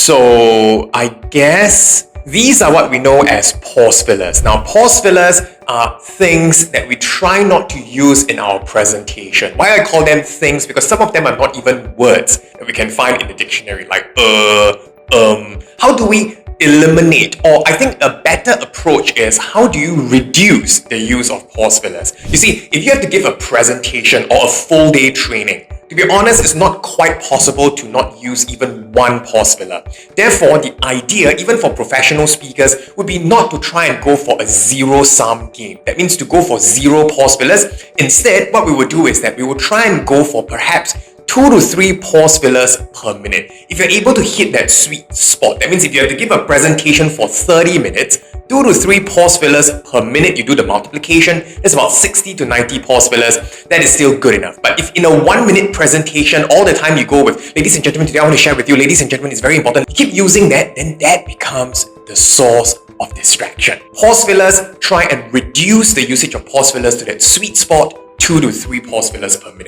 So I guess these are what we know as pause fillers. Now, pause fillers are things that we try not to use in our presentation. Why I call them things? Because some of them are not even words that we can find in the dictionary, like How do we eliminate, or I think a better approach is, how do you reduce the use of pause fillers? You see, if you have to give a presentation or a full day training, to be honest, it's not quite possible to not use even one pause filler. Therefore, the idea, even for professional speakers, would be not to try and go for a zero-sum game. That means to go for zero pause fillers. Instead, what we would do is that we would try and go for perhaps 2 to 3 pause fillers per minute. If you're able to hit that sweet spot, that means if you have to give a presentation for 30 minutes, 2 to 3 pause fillers per minute, you do the multiplication, that's about 60 to 90 pause fillers. That is still good enough. But if in a 1-minute presentation, all the time you go with, ladies and gentlemen, today I want to share with you, ladies and gentlemen, it's very important, you keep using that, then that becomes the source of distraction. Pause fillers, try and reduce the usage of pause fillers to that sweet spot, 2 to 3 pause fillers per minute.